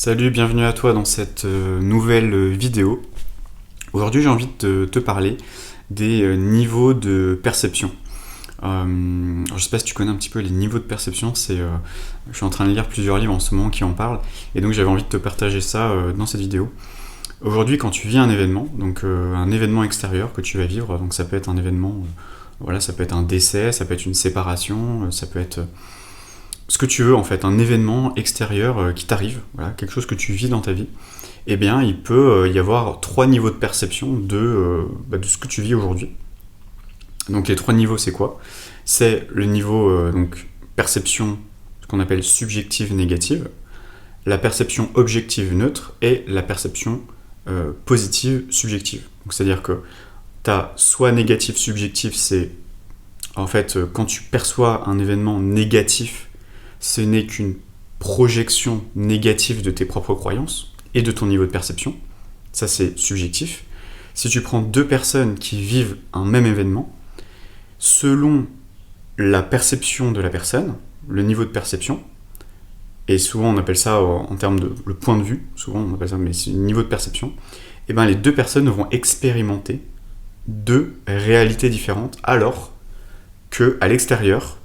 Salut, bienvenue à toi dans cette nouvelle vidéo. Aujourd'hui, j'ai envie de te parler des niveaux de perception. Je sais pas si tu connais un petit peu les niveaux de perception, je suis en train de lire plusieurs livres en ce moment qui en parlent, et donc j'avais envie de te partager ça dans cette vidéo. Aujourd'hui, quand tu vis un événement, donc un événement extérieur que tu vas vivre, donc ça peut être un événement, voilà, ça peut être un décès, ça peut être une séparation, ça peut être ce que tu veux en fait, un événement extérieur qui t'arrive, voilà, quelque chose que tu vis dans ta vie, eh bien il peut y avoir trois niveaux de perception de ce que tu vis aujourd'hui. Donc les trois niveaux c'est quoi? C'est le niveau donc perception, ce qu'on appelle subjective négative, la perception objective neutre et la perception positive subjective. Donc c'est-à-dire que tu as soit négatif subjectif, c'est en fait quand tu perçois un événement négatif, ce n'est qu'une projection négative de tes propres croyances et de ton niveau de perception. Ça, c'est subjectif. Si tu prends deux personnes qui vivent un même événement, selon la perception de la personne, le niveau de perception, et souvent on appelle ça en termes de le point de vue, souvent on appelle ça, mais c'est le niveau de perception, et bien les deux personnes vont expérimenter deux réalités différentes, alors qu'à l'extérieur,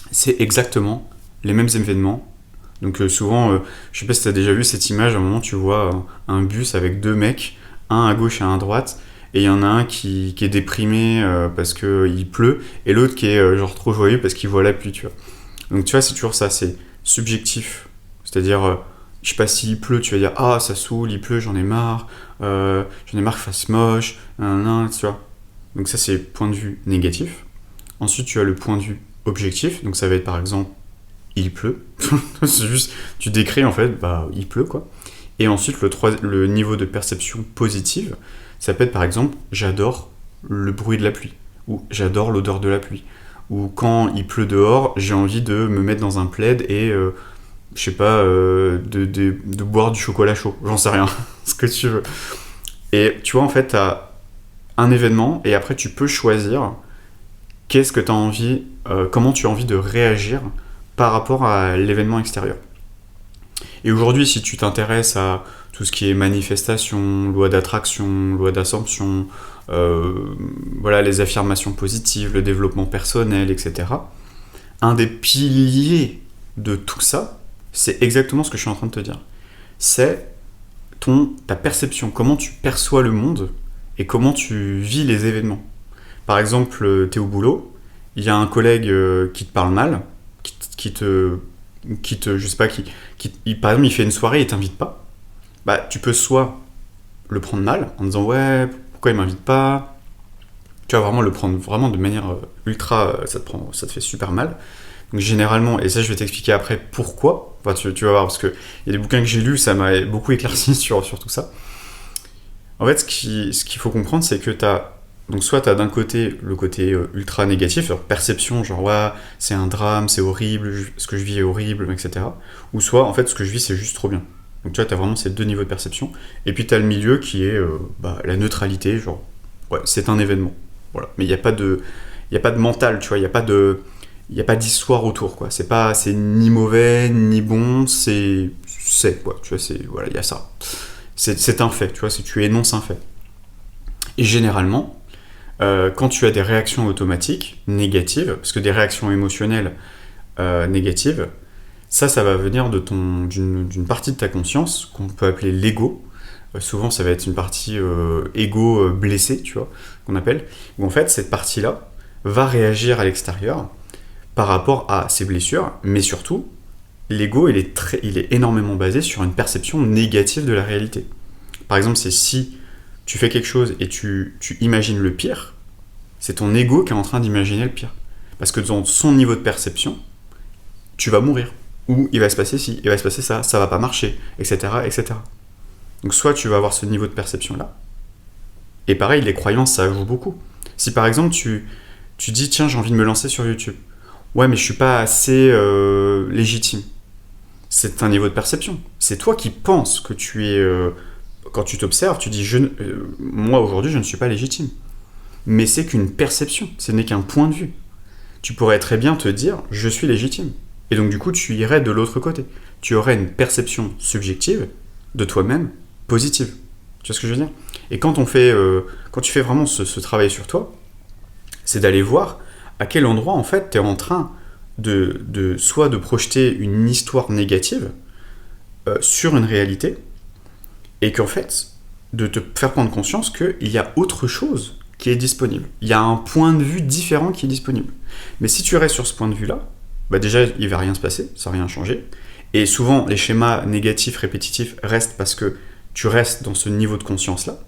c'est exactement les mêmes événements. Donc souvent, je sais pas si tu as déjà vu cette image, à un moment tu vois un bus avec deux mecs, un à gauche et un à droite, et il y en a un qui est déprimé parce qu'il pleut, et l'autre qui est genre trop joyeux parce qu'il voit la pluie, tu vois. Donc tu vois, c'est toujours ça, c'est subjectif. C'est-à-dire, je sais pas s'il pleut, tu vas dire « Ah, ça saoule, il pleut, j'en ai marre qu'il fasse moche, tu vois. » Donc ça, c'est point de vue négatif. Ensuite, tu as le point de vue objectif, donc ça va être par exemple il pleut. C'est juste, tu décris en fait, il pleut quoi. Et ensuite, le niveau de perception positive, ça peut être par exemple, j'adore le bruit de la pluie, ou j'adore l'odeur de la pluie, ou quand il pleut dehors, j'ai envie de me mettre dans un plaid et, je sais pas, de boire du chocolat chaud, j'en sais rien, ce que tu veux. Et tu vois, en fait, t'as un événement, et après tu peux choisir qu'est-ce que tu as envie, comment tu as envie de réagir par rapport à l'événement extérieur. Et aujourd'hui, si tu t'intéresses à tout ce qui est manifestation, loi d'attraction, loi d'assomption, voilà, les affirmations positives, le développement personnel, etc., un des piliers de tout ça, c'est exactement ce que je suis en train de te dire. C'est ta perception, comment tu perçois le monde et comment tu vis les événements. Par exemple, tu es au boulot, il y a un collègue qui te parle mal, je sais pas, par exemple, il fait une soirée et il t'invite pas. Tu peux soit le prendre mal, en disant ouais, pourquoi il m'invite pas. Tu vas vraiment le prendre vraiment de manière ultra, ça te fait super mal. Donc généralement, et ça je vais t'expliquer après pourquoi, tu vas voir, parce qu'il y a des bouquins que j'ai lus, ça m'a beaucoup éclairci sur tout ça. En fait, ce qu'il faut comprendre, c'est que donc soit tu as d'un côté le côté ultra négatif, genre perception, genre ouais, c'est un drame, c'est horrible, ce que je vis est horrible, etc. Ou soit en fait ce que je vis c'est juste trop bien. Donc tu vois, tu as vraiment ces deux niveaux de perception. Et puis tu as le milieu qui est la neutralité, genre ouais, c'est un événement. Voilà. Mais il n'y a pas de mental, tu vois, il n'y a pas d'histoire autour, quoi. C'est ni mauvais, ni bon, c'est quoi, tu vois, voilà, il y a ça. C'est un fait, tu vois, tu énonces un fait. Et généralement, quand tu as des réactions automatiques négatives, parce que des réactions émotionnelles négatives, ça va venir d'une partie de ta conscience qu'on peut appeler l'ego. Souvent, ça va être une partie ego blessée, tu vois, qu'on appelle, où en fait, cette partie-là va réagir à l'extérieur par rapport à ses blessures, mais surtout, l'ego, il est énormément basé sur une perception négative de la réalité. Par exemple, c'est si tu fais quelque chose et tu imagines le pire, c'est ton ego qui est en train d'imaginer le pire. Parce que dans son niveau de perception, tu vas mourir. Ou il va se passer ci, il va se passer ça, ça va pas marcher, etc., etc. Donc soit tu vas avoir ce niveau de perception-là, et pareil, les croyances, ça joue beaucoup. Si par exemple, tu dis, tiens, j'ai envie de me lancer sur YouTube. Ouais, mais je suis pas assez légitime. C'est un niveau de perception. C'est toi qui penses que tu es... quand tu t'observes, tu dis, moi aujourd'hui, je ne suis pas légitime. Mais c'est qu'une perception, ce n'est qu'un point de vue. Tu pourrais très bien te dire, je suis légitime. Et donc du coup, tu irais de l'autre côté. tu aurais une perception subjective de toi-même positive. Tu vois ce que je veux dire? Et quand tu fais vraiment ce travail sur toi, c'est d'aller voir à quel endroit, en fait, tu es en train soit de projeter une histoire négative sur une réalité, et qu'en fait, de te faire prendre conscience qu'il y a autre chose qui est disponible. Il y a un point de vue différent qui est disponible. Mais si tu restes sur ce point de vue-là, bah déjà, il ne va rien se passer, ça va rien changer. Et souvent, les schémas négatifs, répétitifs restent parce que tu restes dans ce niveau de conscience-là.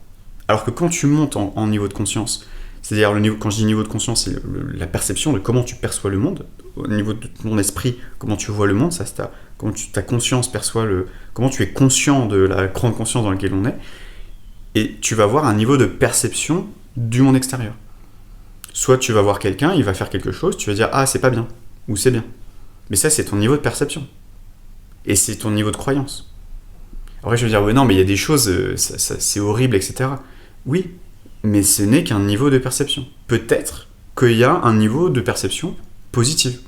Alors que quand tu montes en niveau de conscience, c'est-à-dire quand je dis niveau de conscience, c'est la perception de comment tu perçois le monde, au niveau de ton esprit, comment tu vois le monde, ça c'est comment ta conscience perçoit comment tu es conscient de la grande conscience dans laquelle on est, et tu vas avoir un niveau de perception du monde extérieur. Soit tu vas voir quelqu'un, il va faire quelque chose, tu vas dire ah c'est pas bien, ou c'est bien. Mais ça c'est ton niveau de perception. Et c'est ton niveau de croyance. Après je vais dire ouais non mais il y a des choses, c'est horrible, etc. Oui, mais ce n'est qu'un niveau de perception. Peut-être qu'il y a un niveau de perception positive.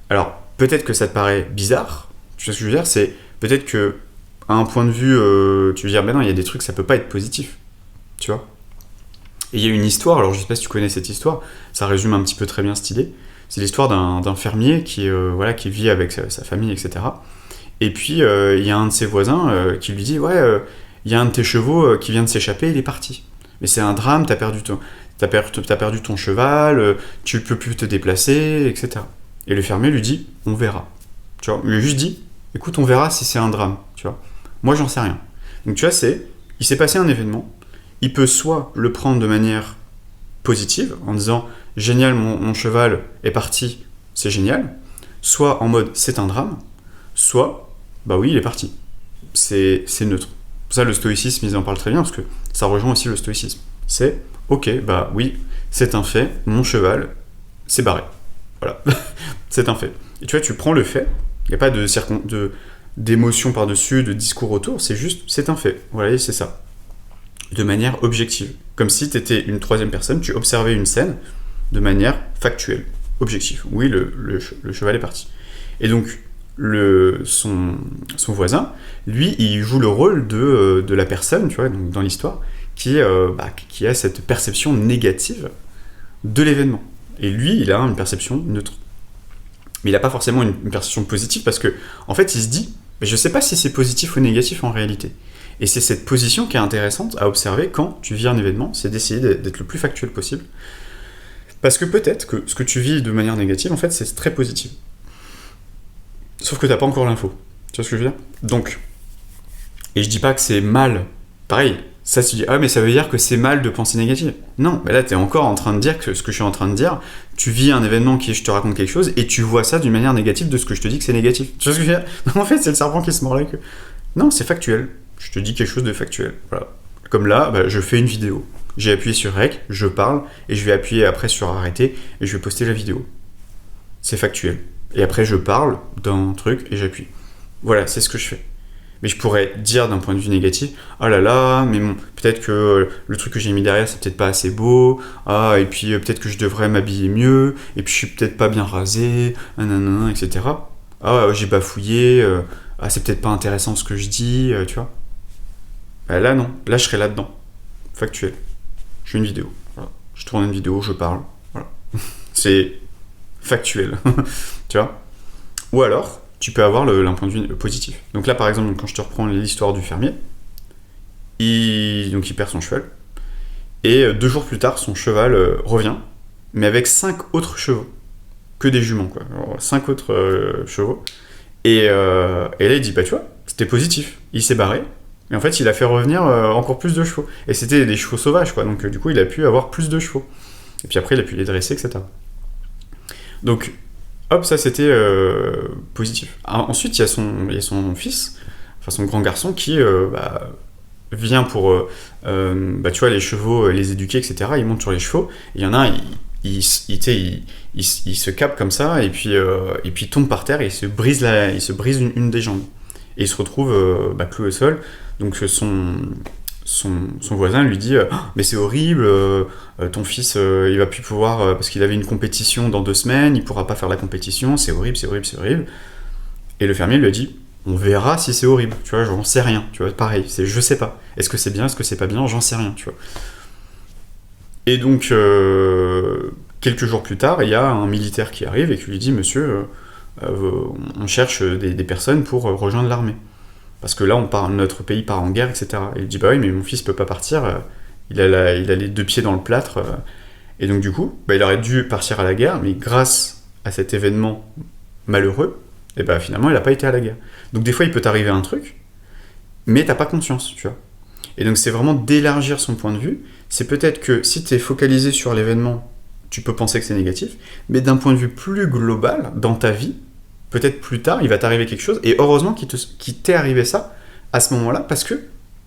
Alors, peut-être que ça te paraît bizarre, tu vois ce que je veux dire, c'est peut-être que, à un point de vue, tu veux dire, ben non, il y a des trucs, ça peut pas être positif, tu vois. Et il y a une histoire, alors je sais pas si tu connais cette histoire, ça résume un petit peu très bien cette idée, c'est l'histoire d'un fermier qui vit avec sa famille, etc. Et puis, il y a un de ses voisins qui lui dit, ouais, il y a un de tes chevaux qui vient de s'échapper, il est parti. Mais c'est un drame, t'as perdu ton cheval, tu peux plus te déplacer, etc. Et le fermier lui dit, on verra. Tu vois, il lui a juste dit, écoute, on verra si c'est un drame, tu vois. Moi, j'en sais rien. Donc, tu vois, il s'est passé un événement, il peut soit le prendre de manière positive, en disant, génial, mon cheval est parti, c'est génial, soit en mode, c'est un drame, soit, bah oui, il est parti. C'est neutre. Pour ça, le stoïcisme, ils en parlent très bien, parce que ça rejoint aussi le stoïcisme. C'est, ok, bah oui, c'est un fait, mon cheval s'est barré. Voilà, c'est un fait. Et tu vois, tu prends le fait, il n'y a pas d'émotion par-dessus, de discours autour, c'est juste, c'est un fait. Voilà, et c'est ça. De manière objective. Comme si tu étais une troisième personne, tu observais une scène de manière factuelle, objective. Oui, le cheval est parti. Et donc, son voisin, lui, il joue le rôle de la personne, tu vois, donc dans l'histoire, qui a cette perception négative de l'événement. Et lui, il a une perception neutre. Mais il n'a pas forcément une perception positive parce que, en fait, il se dit, mais je ne sais pas si c'est positif ou négatif en réalité. Et c'est cette position qui est intéressante à observer quand tu vis un événement, c'est d'essayer d'être le plus factuel possible. Parce que peut-être que ce que tu vis de manière négative, en fait, c'est très positif. Sauf que tu n'as pas encore l'info. Tu vois ce que je veux dire? Donc, et je dis pas que c'est mal. Pareil, ça se dit, ah mais ça veut dire que c'est mal de penser négatif. Non, mais là tu es encore en train de dire que ce que je suis en train de dire, tu vis un événement je te raconte quelque chose et tu vois ça d'une manière négative de ce que je te dis que c'est négatif. Tu vois ce que je veux dire? En fait, c'est le serpent qui se mord la queue. Non, c'est factuel. Je te dis quelque chose de factuel. Voilà. Comme là, je fais une vidéo. J'ai appuyé sur Rec, je parle, et je vais appuyer après sur Arrêter, et je vais poster la vidéo. C'est factuel. Et après, je parle d'un truc, et j'appuie. Voilà, c'est ce que je fais. Mais je pourrais dire d'un point de vue négatif, oh là là, mais bon, peut-être que le truc que j'ai mis derrière, c'est peut-être pas assez beau, et puis peut-être que je devrais m'habiller mieux, et puis je suis peut-être pas bien rasé, nanana, etc. J'ai bafouillé, c'est peut-être pas intéressant ce que je dis, tu vois. Là, non, là, je serais là-dedans. Factuel. Je fais une vidéo. Voilà. Je tourne une vidéo, je parle. Voilà. C'est factuel. Tu vois. Ou alors, tu peux avoir un point de vue positif. Donc là, par exemple, quand je te reprends l'histoire du fermier, il perd son cheval. Et 2 jours plus tard, son cheval revient, mais avec 5 autres chevaux. Que des juments, quoi. Alors, 5 autres chevaux. Et là, il dit, tu vois, c'était positif. Il s'est barré. Et en fait, il a fait revenir encore plus de chevaux. Et c'était des chevaux sauvages, quoi. Donc, du coup, il a pu avoir plus de chevaux. Et puis après, il a pu les dresser, etc. Donc, hop, ça, c'était positif. Ensuite, il y a son fils, enfin son grand garçon, qui vient pour, tu vois, les chevaux, les éduquer, etc. Il monte sur les chevaux. Et il y en a, il se capte comme ça, et puis il tombe par terre, et il se brise une des jambes. Et il se retrouve cloué au sol. Donc son voisin lui dit mais c'est horrible, ton fils il va plus pouvoir parce qu'il avait une compétition dans 2 semaines, il pourra pas faire la compétition, c'est horrible. Et le fermier lui a dit, on verra si c'est horrible, tu vois, j'en sais rien, tu vois, pareil, c'est je sais pas. Est-ce que c'est bien, est-ce que c'est pas bien, j'en sais rien, tu vois. Et donc, quelques jours plus tard, il y a un militaire qui arrive et qui lui dit, monsieur, on cherche des personnes pour rejoindre l'armée. Parce que là, notre pays part en guerre, etc. Et il dit, bah oui, mais mon fils peut pas partir, il a les 2 pieds dans le plâtre. Et donc du coup, il aurait dû partir à la guerre, mais grâce à cet événement malheureux, et finalement, il n'a pas été à la guerre. Donc des fois, il peut t'arriver un truc, mais t'as pas conscience, tu vois. Et donc c'est vraiment d'élargir son point de vue. C'est peut-être que si tu es focalisé sur l'événement, tu peux penser que c'est négatif, mais d'un point de vue plus global, dans ta vie, peut-être plus tard, il va t'arriver quelque chose, et heureusement qu'il t'est arrivé ça à ce moment-là, parce que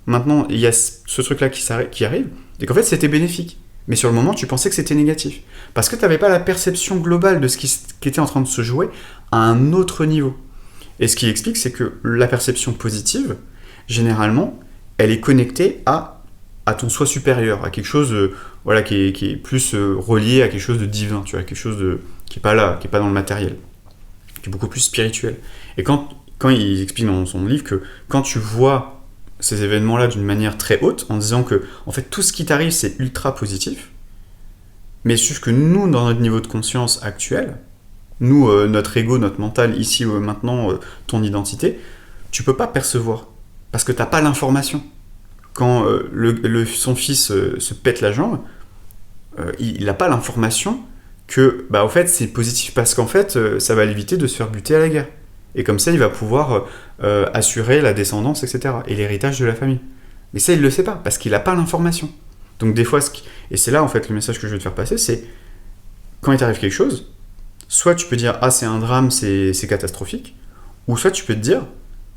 maintenant, il y a ce truc-là qui arrive, et qu'en fait, c'était bénéfique. Mais sur le moment, tu pensais que c'était négatif. Parce que tu n'avais pas la perception globale de ce qui était en train de se jouer à un autre niveau. Et ce qui explique, c'est que la perception positive, généralement, elle est connectée à ton soi supérieur, à quelque chose qui est plus relié à quelque chose de divin, tu vois, quelque chose qui n'est pas là, qui n'est pas dans le matériel, qui est beaucoup plus spirituel. Et quand il explique dans son livre que quand tu vois ces événements-là d'une manière très haute, en disant que en fait tout ce qui t'arrive c'est ultra positif, mais c'est juste que nous, dans notre niveau de conscience actuel, nous, notre ego, notre mental, ici, maintenant, ton identité, tu peux pas percevoir, parce que t'as pas l'information. Quand son fils se pète la jambe, il n'a pas l'information que, au fait, c'est positif, parce qu'en fait, ça va l'éviter de se faire buter à la guerre. Et comme ça, il va pouvoir assurer la descendance, etc. et l'héritage de la famille. Mais ça, il ne le sait pas, parce qu'il n'a pas l'information. Donc des fois, et c'est là, en fait, le message que je veux te faire passer, c'est, quand il t'arrive quelque chose, soit tu peux dire, ah, c'est un drame, c'est catastrophique, ou soit tu peux te dire,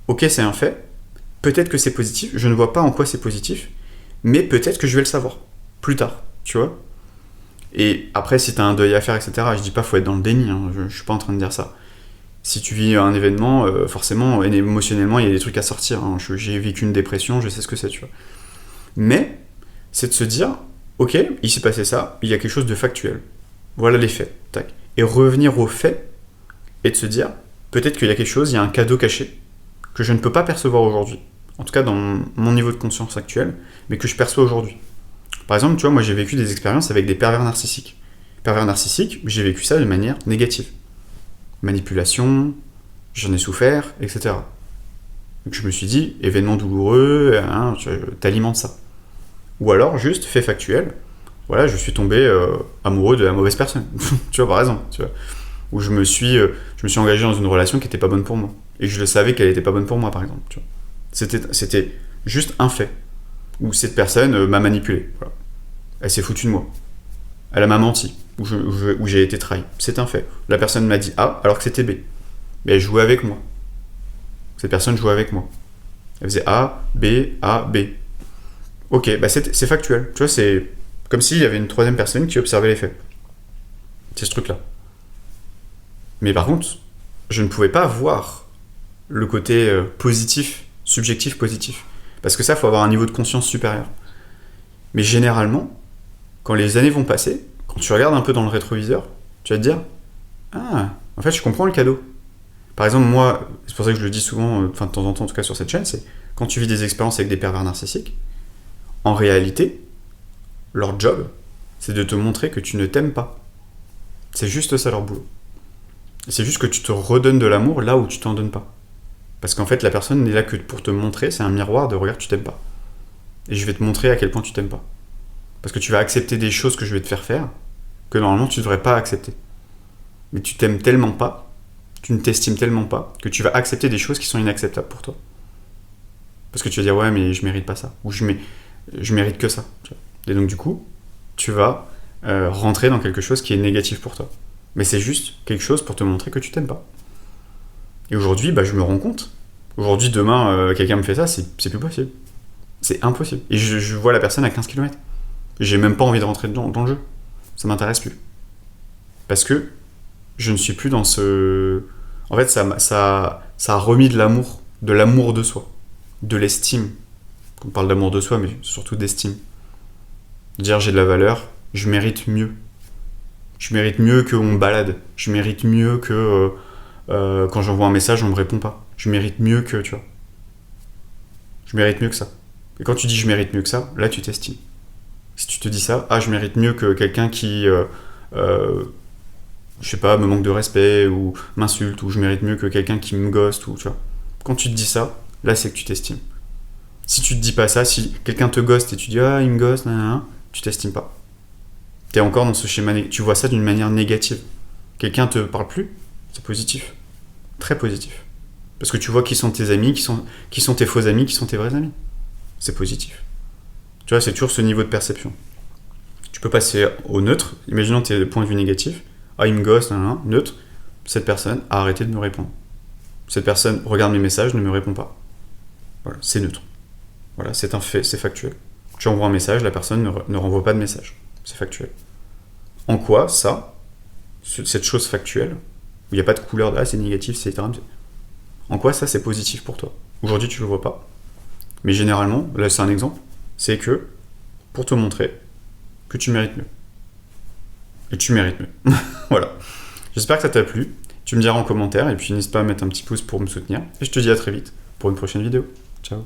ok, c'est un fait, peut-être que c'est positif, je ne vois pas en quoi c'est positif, mais peut-être que je vais le savoir, plus tard, tu vois. Et après, si tu as un deuil à faire, etc., je dis pas, faut être dans le déni, hein, je suis pas en train de dire ça. Si tu vis un événement, forcément, émotionnellement, il y a des trucs à sortir. Hein. J'ai vécu une dépression, je sais ce que c'est, tu vois. Mais, c'est de se dire, ok, il s'est passé ça, il y a quelque chose de factuel. Voilà les faits, tac. Et revenir aux faits, et de se dire, peut-être qu'il y a quelque chose, il y a un cadeau caché, que je ne peux pas percevoir aujourd'hui. En tout cas, dans mon niveau de conscience actuel, mais que je perçois aujourd'hui. Par exemple, tu vois, moi j'ai vécu des expériences avec des pervers narcissiques. Pervers narcissiques, j'ai vécu ça de manière négative. Manipulation, j'en ai souffert, etc. Donc je me suis dit, événement douloureux, hein, t'alimentes ça. Ou alors, juste, fait factuel, voilà, je suis tombé amoureux de la mauvaise personne. Tu vois, par exemple, tu vois. Où je me suis engagé dans une relation qui n'était pas bonne pour moi. Et je le savais qu'elle n'était pas bonne pour moi, par exemple. Tu vois. C'était juste un fait. Où cette personne m'a manipulé. Voilà. Elle s'est foutue de moi. Elle m'a menti. Où j'ai été trahi. C'est un fait. La personne m'a dit A alors que c'était B. Mais elle jouait avec moi. Cette personne jouait avec moi. Elle faisait A, B. Ok, c'est factuel. Tu vois, c'est comme s'il y avait une troisième personne qui observait les faits. C'est ce truc-là. Mais par contre, je ne pouvais pas voir le côté positif, subjectif positif. Parce que ça, il faut avoir un niveau de conscience supérieur. Mais généralement, quand les années vont passer, quand tu regardes un peu dans le rétroviseur, tu vas te dire « Ah, en fait, je comprends le cadeau. » Par exemple, moi, c'est pour ça que je le dis souvent, de temps en temps, en tout cas sur cette chaîne, c'est quand tu vis des expériences avec des pervers narcissiques, en réalité, leur job, c'est de te montrer que tu ne t'aimes pas. C'est juste ça leur boulot. C'est juste que tu te redonnes de l'amour là où tu t'en donnes pas. Parce qu'en fait, la personne n'est là que pour te montrer, c'est un miroir de regarde, tu t'aimes pas. Et je vais te montrer à quel point tu t'aimes pas. Parce que tu vas accepter des choses que je vais te faire que normalement tu ne devrais pas accepter. Mais tu t'aimes tellement pas, tu ne t'estimes tellement pas, que tu vas accepter des choses qui sont inacceptables pour toi. Parce que tu vas dire ouais mais je mérite pas ça, ou je mérite que ça. Et donc du coup, tu vas rentrer dans quelque chose qui est négatif pour toi. Mais c'est juste quelque chose pour te montrer que tu t'aimes pas. Et aujourd'hui, je me rends compte. Aujourd'hui, demain, quelqu'un me fait ça, c'est plus possible. C'est impossible. Et je vois la personne à 15 km. J'ai même pas envie de rentrer dans le jeu. Ça m'intéresse plus. Parce que je ne suis plus dans ce... En fait, ça a remis de l'amour de soi, de l'estime. On parle d'amour de soi, mais surtout d'estime. Dire j'ai de la valeur, je mérite mieux. Je mérite mieux qu'on me balade. Je mérite mieux que quand j'envoie un message, on me répond pas. Je mérite mieux que, tu vois. Je mérite mieux que ça. Et quand tu dis je mérite mieux que ça, là tu t'estimes. Si tu te dis ça, je mérite mieux que quelqu'un qui, je sais pas, me manque de respect ou m'insulte, ou je mérite mieux que quelqu'un qui me ghoste, ou tu vois. Quand tu te dis ça, là c'est que tu t'estimes. Si tu te dis pas ça, si quelqu'un te ghoste et tu dis il me ghoste, tu t'estimes pas. T'es encore dans ce schéma, tu vois ça d'une manière négative. Quelqu'un te parle plus, c'est positif. Très positif. Parce que tu vois qui sont tes amis, qui sont tes faux amis, qui sont tes vrais amis. C'est positif. Tu vois, c'est toujours ce niveau de perception. Tu peux passer au neutre, imaginons tes points de vue négatifs. Il me ghost, neutre. Cette personne a arrêté de me répondre. Cette personne regarde mes messages, ne me répond pas. Voilà, c'est neutre. Voilà, c'est un fait, c'est factuel. Tu envoies un message, la personne ne renvoie pas de message. C'est factuel. En quoi, ça, cette chose factuelle, où il n'y a pas de couleur de c'est négatif, c'est etc. En quoi ça, c'est positif pour toi? Aujourd'hui, tu ne le vois pas. Mais généralement, là, c'est un exemple, c'est pour te montrer que tu mérites mieux. Et tu mérites mieux. Voilà. J'espère que ça t'a plu. Tu me diras en commentaire, et puis n'hésite pas à mettre un petit pouce pour me soutenir. Et je te dis à très vite pour une prochaine vidéo. Ciao.